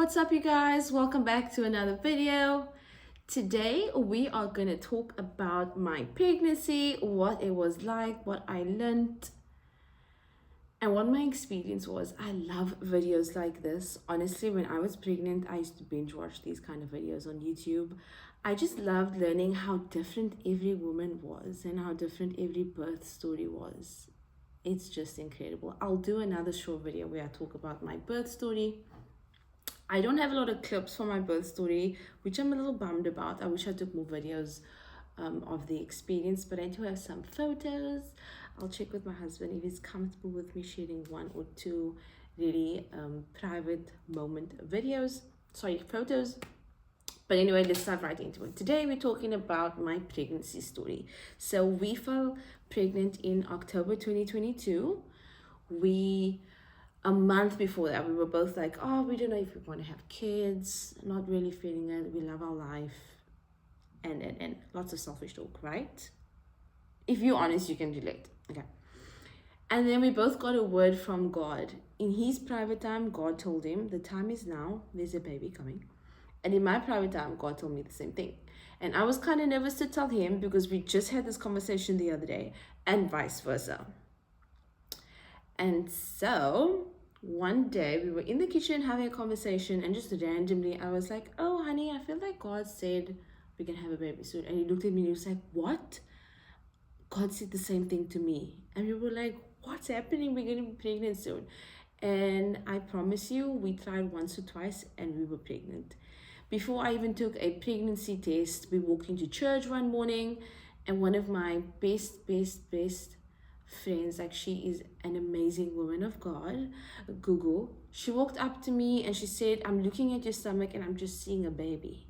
What's up, you guys? Welcome back to another video. Today we are going to talk about my pregnancy, what it was like, what I learned, and what my experience was. I love videos like this. Honestly, when I was pregnant, I used to binge watch these kind of videos on YouTube. I just loved learning how different every woman was and how different every birth story was. It's just incredible. I'll do another short video where I talk about my birth story. I don't have a lot of clips for my birth story, which I'm a little bummed about. I wish I took more videos of the experience, but I do have some photos. I'll check with my husband if he's comfortable with me sharing one or two really private photos. But anyway, let's start right into it. Today we're talking about my pregnancy story. So we fell pregnant in October 2022. A month before that, we were both like, oh, we don't know if we want to have kids, not really feeling it, we love our life, and lots of selfish talk, right? If you're honest, you can relate, okay? And then we both got a word from God. In his private time, God told him, the time is now, there's a baby coming. And in my private time, God told me the same thing. And I was kind of nervous to tell him because we just had this conversation the other day, and vice versa. And so one day we were in the kitchen having a conversation, and just randomly I was like, oh honey, I feel like God said we can have a baby soon. And he looked at me and he was like, what? God said the same thing to me. And we were like, what's happening? We're going to be pregnant soon. And I promise you, we tried once or twice and we were pregnant. Before I even took a pregnancy test, we walked into church one morning, and one of my best friends, like, she is an amazing woman of God, Google, she walked up to me and she said, I'm looking at your stomach and I'm just seeing a baby.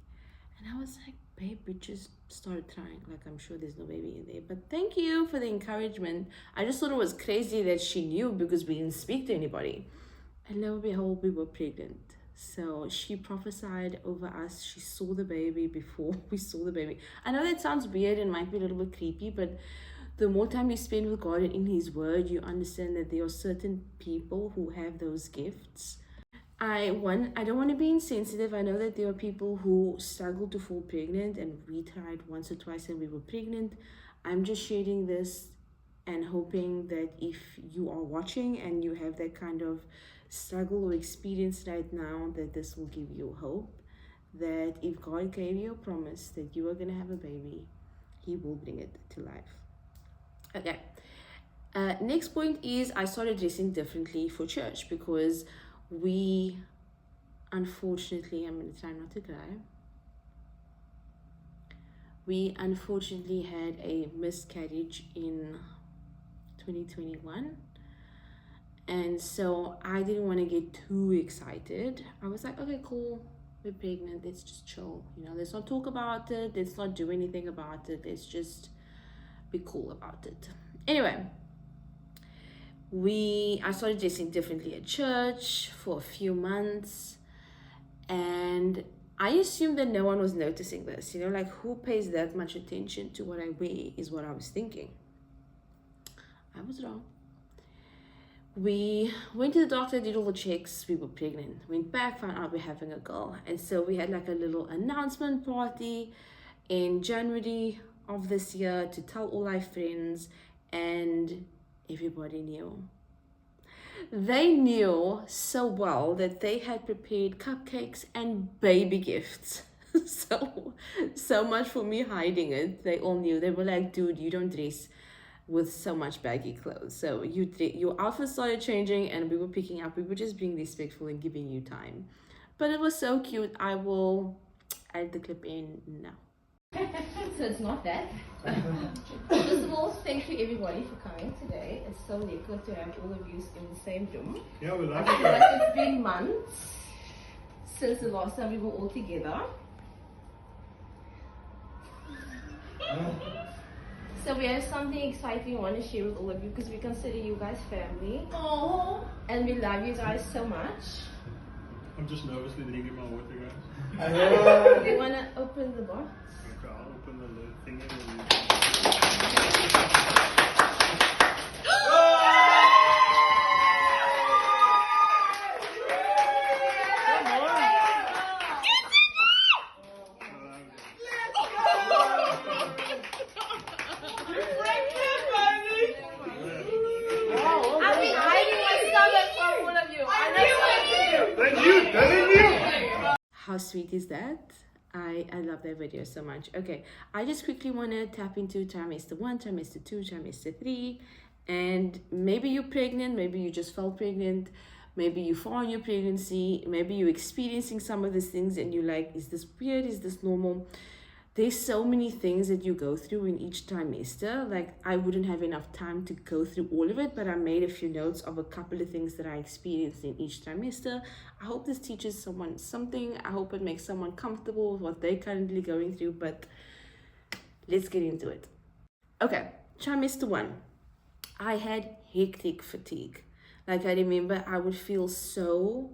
And I was like, babe, we just started trying, like, I'm sure there's no baby in there, but thank you for the encouragement. I just thought it was crazy that she knew because we didn't speak to anybody. And lo and behold, we were pregnant. So she prophesied over us. She saw the baby before we saw the baby. I know that sounds weird and might be a little bit creepy, but the more time you spend with God and in his word, you understand that there are certain people who have those gifts. I don't want to be insensitive. I know that there are people who struggle to fall pregnant, and we tried once or twice and we were pregnant. I'm just sharing this and hoping that if you are watching and you have that kind of struggle or experience right now, that this will give you hope, that if God gave you a promise that you are going to have a baby, he will bring it to life. Okay, next point is I started dressing differently for church because we, unfortunately, I'm going to try not to cry, we unfortunately had a miscarriage in 2021. And so I didn't want to get too excited. I was like, okay, cool, we're pregnant, let's just chill, let's not talk about it, let's not do anything about it, let's just be cool about it. Anyway, I started dressing differently at church for a few months, and I assumed that no one was noticing this, like, who pays that much attention to what I wear, is what I was thinking. I was wrong. We went to the doctor, did all the checks, we were pregnant. Went back, found out we're having a girl. And so we had like a little announcement party in January of this year to tell all our friends, and everybody knew. They knew so well that they had prepared cupcakes and baby gifts. So much for me hiding it. They all knew. They were like, dude, you don't dress with so much baggy clothes, so your outfit started changing, and we were picking up. We were just being respectful and giving you time, but it was so cute. I will add the clip in now. So it's not that. First of all, thank you everybody for coming today. It's so good to have all of you in the same room. Yeah, we like I feel like it's been months since the last time we were all together. So we have something exciting we want to share with all of you because we consider you guys family. Oh, and we love you guys so much. I'm just nervously leaving my water, guys. Do you want to open the box? Okay, I'll open the little thing How sweet is that? I love that video so much. Okay, I just quickly want to tap into trimester 1, trimester 2, trimester 3. And maybe you're pregnant, maybe you just felt pregnant, maybe you're far in your pregnancy, maybe you're experiencing some of these things and you're like, is this weird? Is this normal? There's so many things that you go through in each trimester. Like, I wouldn't have enough time to go through all of it, but I made a few notes of a couple of things that I experienced in each trimester. I hope this teaches someone something. I hope it makes someone comfortable with what they're currently going through, but let's get into it. Okay, trimester 1. I had hectic fatigue. Like, I remember I would feel so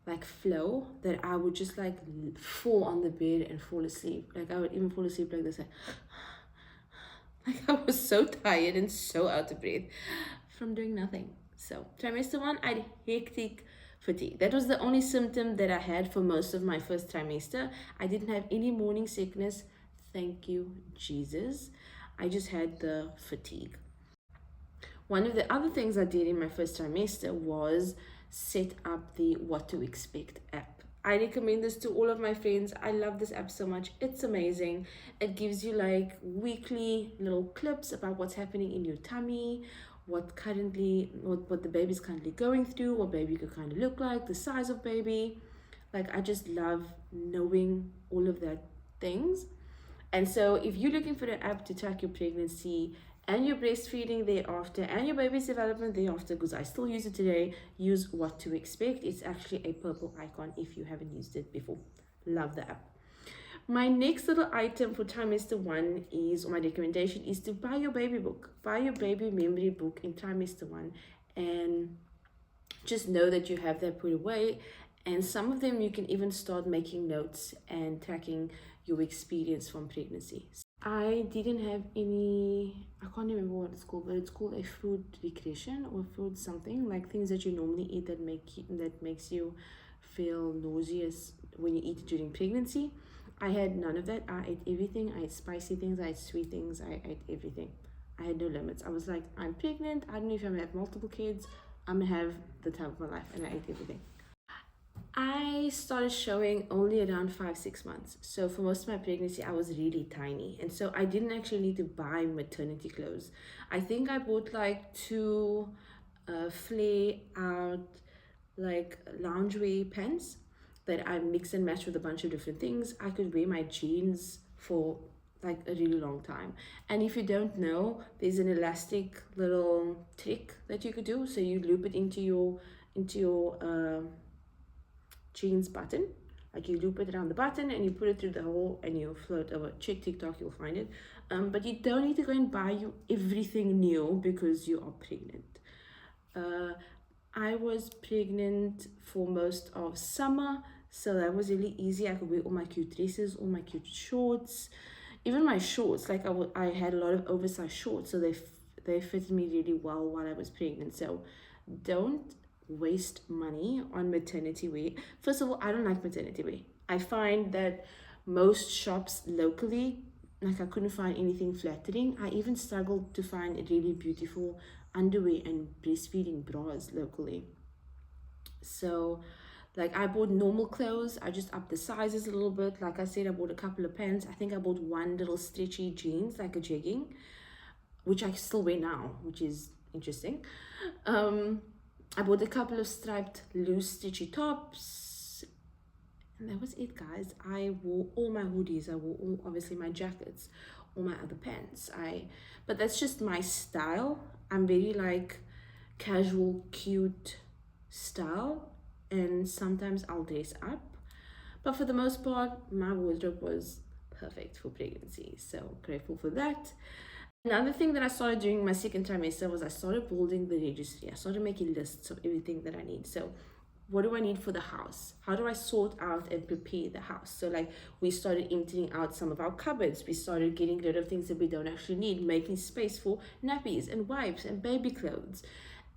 like flow that I would just like fall on the bed and fall asleep. Like, I would even fall asleep like this. Like, I was so tired and so out of breath from doing nothing. So trimester 1, I had hectic fatigue. That was the only symptom that I had for most of my first trimester. I didn't have any morning sickness. Thank you, Jesus. I just had the fatigue. One of the other things I did in my first trimester was set up the What to Expect app. I recommend this to all of my friends. I love this app so much. It's amazing. It gives you like weekly little clips about what's happening in your tummy, what the baby's currently going through, what baby could kind of look like, the size of baby. Like, I just love knowing all of that things. And so if you're looking for an app to track your pregnancy and your breastfeeding thereafter and your baby's development thereafter, because I still use it today, use What to Expect. It's actually a purple icon if you haven't used it before. Love the app. My next little item for trimester 1 is, or my recommendation is, to buy your baby book. Buy your baby memory book in trimester 1 and just know that you have that put away. And some of them you can even start making notes and tracking your experience from pregnancy. I didn't have any, I can't remember what it's called, but it's called a food regression or food something, like things that you normally eat that makes you feel nauseous when you eat during pregnancy. I had none of that. I ate everything. I ate spicy things, I ate sweet things, I ate everything. I had no limits. I was like, I'm pregnant, I don't know if I'm gonna have multiple kids, I'm gonna have the time of my life, and I ate everything. I started showing only around 5-6 months. So for most of my pregnancy, I was really tiny. And so I didn't actually need to buy maternity clothes. I think I bought like 2 flare out like loungewear pants that I mix and match with a bunch of different things. I could wear my jeans for like a really long time. And if you don't know, there's an elastic little trick that you could do. So you loop it into your jeans button. Like, you loop it around the button and you put it through the hole and you float over. Check TikTok, you'll find it. But you don't need to go and buy you everything new because you are pregnant. I was pregnant for most of summer, so that was really easy. I could wear all my cute dresses, all my cute shorts, even my shorts. Like, I had a lot of oversized shorts, so they fitted me really well while I was pregnant. So don't waste money on maternity wear. First of all, I don't like maternity wear. I find that most shops locally, like, I couldn't find anything flattering. I even struggled to find really beautiful underwear and breastfeeding bras locally. So, like, I bought normal clothes. I just upped the sizes a little bit. Like I said, I bought a couple of pants. I think I bought one little stretchy jeans, like a jegging, which I still wear now, which is interesting. I bought a couple of striped loose stitchy tops, and that was it, guys. I wore all my hoodies. I wore obviously my jackets, all my other pants. But that's just my style. I'm very like casual, cute style, and sometimes I'll dress up. But for the most part, my wardrobe was perfect for pregnancy. So grateful for that. Another thing that I started doing my second trimester was I started building the registry. I started making lists of everything that I need. So what do I need for the house? How do I sort out and prepare the house? So, like, we started emptying out some of our cupboards. We started getting rid of things that we don't actually need, making space for nappies and wipes and baby clothes.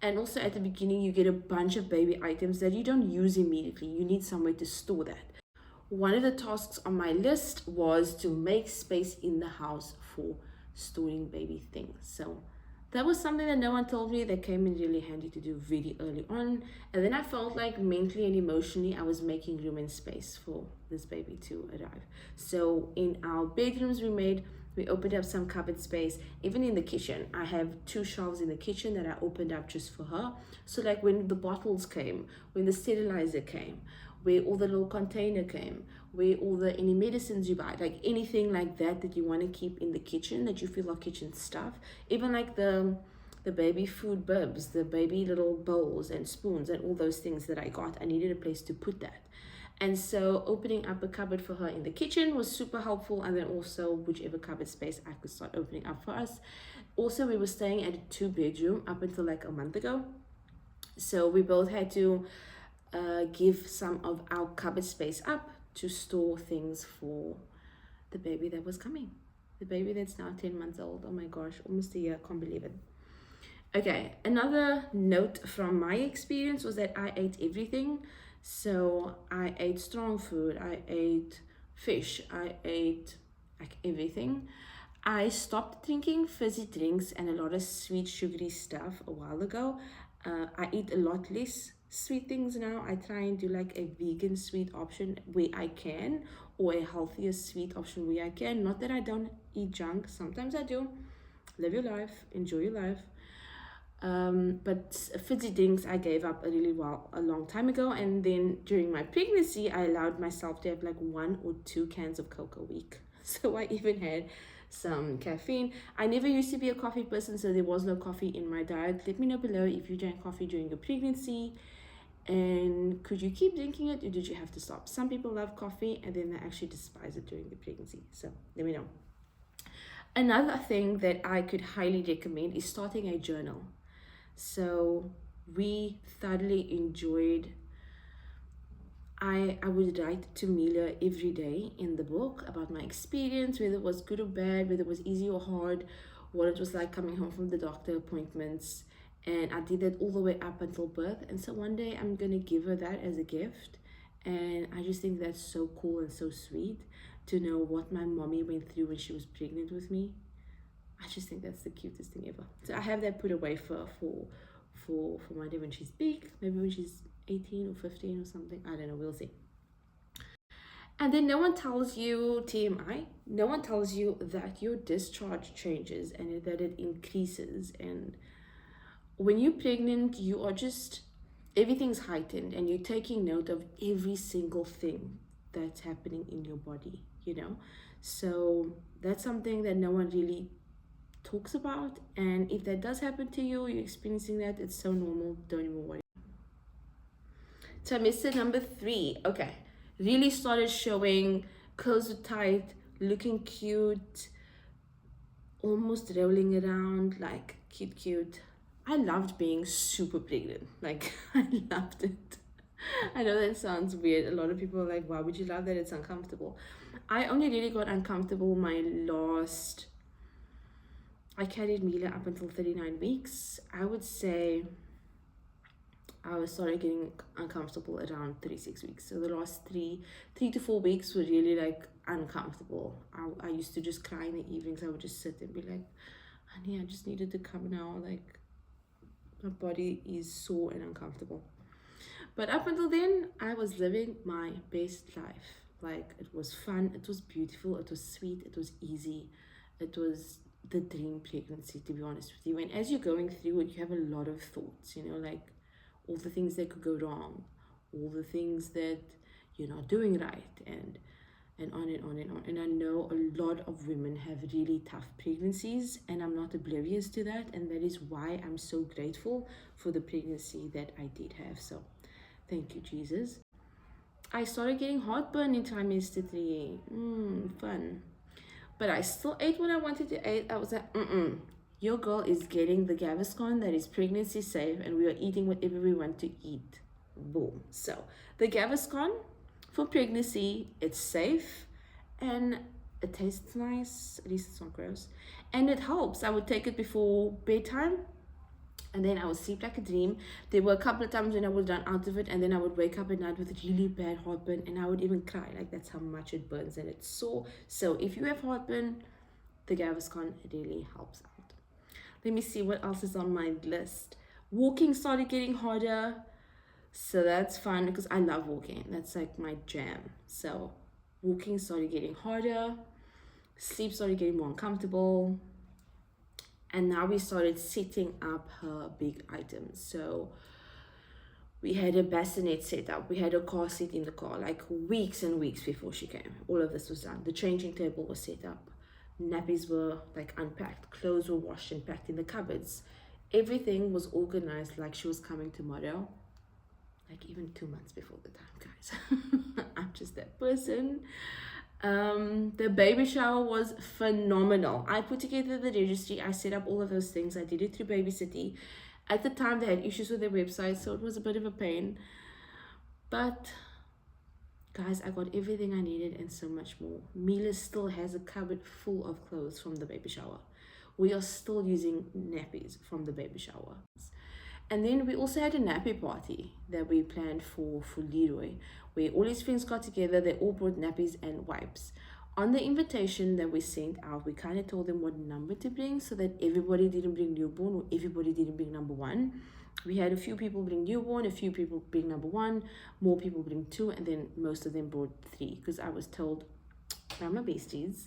And also at the beginning, you get a bunch of baby items that you don't use immediately. You need somewhere to store that. One of the tasks on my list was to make space in the house for storing baby things. So that was something that no one told me that came in really handy to do really early on. And then I felt like mentally and emotionally I was making room and space for this baby to arrive. So in our bedrooms we opened up some cupboard space. Even in the kitchen, I have 2 shelves in the kitchen that I opened up just for her. So like when the bottles came, when the sterilizer came, where all the little container came, where all the any medicines you buy, like anything like that that you want to keep in the kitchen that you feel are kitchen stuff, even like the baby food bibs, the baby little bowls and spoons and all those things that I got, I needed a place to put that. And so opening up a cupboard for her in the kitchen was super helpful, and then also whichever cupboard space I could start opening up for us. Also, we were staying at a 2-bedroom up until like a month ago, so we both had to give some of our cupboard space up to store things for the baby that was coming. The baby that's now 10 months old. Oh my gosh, almost a year, can't believe it. Okay, another note from my experience was that I ate everything. So I ate strong food, I ate fish, I ate like everything. I stopped drinking fizzy drinks and a lot of sweet sugary stuff a while ago. I eat a lot less sweet things now. I try and do like a vegan sweet option where I can, or a healthier sweet option where I can. Not that I don't eat junk, sometimes I do. Live your life, enjoy your life. But fizzy drinks I gave up a long time ago, and then during my pregnancy I allowed myself to have like 1 or 2 cans of Coke a week. So I even had some caffeine. I never used to be a coffee person, so there was no coffee in my diet. Let me know below if you drank coffee during your pregnancy, and could you keep drinking it, or did you have to stop? Some people love coffee and then they actually despise it during the pregnancy, so let me know. Another thing that I could highly recommend is starting a journal. So we thoroughly enjoyed, I would write to Mila every day in the book about my experience, whether it was good or bad, whether it was easy or hard, what it was like coming home from the doctor appointments. And I did that all the way up until birth. And so one day I'm going to give her that as a gift. And I just think that's so cool and so sweet to know what my mommy went through when she was pregnant with me. I just think that's the cutest thing ever. So I have that put away for my day when she's big, maybe when she's 18 or 15 or something. I don't know, we'll see. And then no one tells you, TMI, no one tells you that your discharge changes and that it increases. And when you're pregnant, you are just, everything's heightened and you're taking note of every single thing that's happening in your body, you know? So that's something that no one really talks about, and if that does happen to you, you're experiencing that, it's so normal, don't even worry. Trimester number 3, okay, really started showing, curls were tight, looking cute, almost rolling around, like cute. I loved being super pregnant, like I loved it. I know that sounds weird. A lot of people are like, why would you love that? It's uncomfortable. I only really got uncomfortable I carried Mila up until 39 weeks. I would say I started getting uncomfortable around 36 weeks. So the last 3 to 4 weeks were really like uncomfortable. I used to just cry in the evenings. I would just sit and be like, honey, I just needed to come now. Like my body is sore and uncomfortable. But up until then, I was living my best life. Like it was fun, it was beautiful, it was sweet, it was easy. It was the dream pregnancy, to be honest with you. And as you're going through it, you have a lot of thoughts, you know, like all the things that could go wrong, all the things that you're not doing right, and on and on and on. And I know a lot of women have really tough pregnancies, and I'm not oblivious to that, and that is why I'm so grateful for the pregnancy that I did have. So thank you, Jesus. I started getting heartburn in trimester 3. Fun. But I still ate what I wanted to eat. I was like, your girl is getting the Gaviscon that is pregnancy safe, and we are eating whatever we want to eat. Boom. So the Gaviscon for pregnancy, it's safe and it tastes nice. At least it's not gross. And it helps. I would take it before bedtime, and then I would sleep like a dream. There were a couple of times when I would run out of it, and then I would wake up at night with really bad heartburn, and I would even cry. Like that's how much it burns and it's sore. So if you have heartburn, the Gaviscon really helps out. Let me see what else is on my list. Walking started getting harder. So that's fun because I love walking. That's like my jam. So walking started getting harder. Sleep started getting more uncomfortable. And now we started setting up her big items. So we had a bassinet set up. We had a car seat in the car, like weeks and weeks before she came. All of this was done. The changing table was set up. Nappies were like unpacked. Clothes were washed and packed in the cupboards. Everything was organized like she was coming tomorrow. Like even 2 months before the time, guys. I'm just that person. The baby shower was phenomenal. I put together the registry. I set up all of those things. I did it through Baby City. At the time, they had issues with their website, so it was a bit of a pain. But guys, I got everything I needed and so much more. Mila still has a cupboard full of clothes from the baby shower. We are still using nappies from the baby shower. And then we also had a nappy party that we planned for Leroy, where all his friends got together. They all brought nappies and wipes. On the invitation that we sent out, we kind of told them what number to bring so that everybody didn't bring newborn or everybody didn't bring number one. We had a few people bring newborn, a few people bring number one, more people bring two, and then most of them brought three because I was told by my besties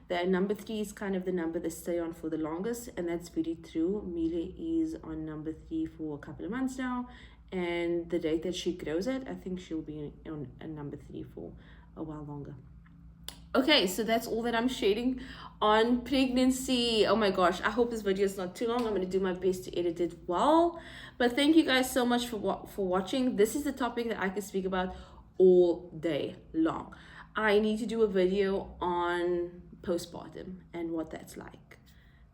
that number three is kind of the number they stay on for the longest, and that's very true. Mila is on number three for a couple of months now, and the date that she grows at, I think she'll be on a number three for a while longer. Okay, so that's all that I'm sharing on pregnancy. Oh my gosh, I hope this video is not too long. I'm going to do my best to edit it well. But thank you guys so much for watching. This is the topic that I can speak about all day long. I need to do a video on postpartum and what that's like.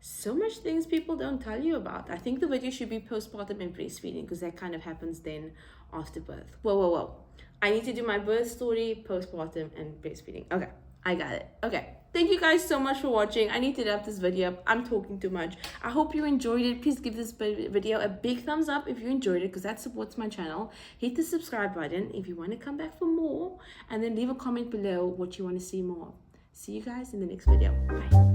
So much things people don't tell you about. I think the video should be postpartum and breastfeeding because that kind of happens then after birth. Whoa. I need to do my birth story, postpartum, and breastfeeding. Okay. I got it. Okay. Thank you guys so much for watching. I need to wrap this video up. I'm talking too much. I hope you enjoyed it. Please give this video a big thumbs up if you enjoyed it because that supports my channel. Hit the subscribe button if you want to come back for more. And then leave a comment below what you want to see more of. See you guys in the next video. Bye.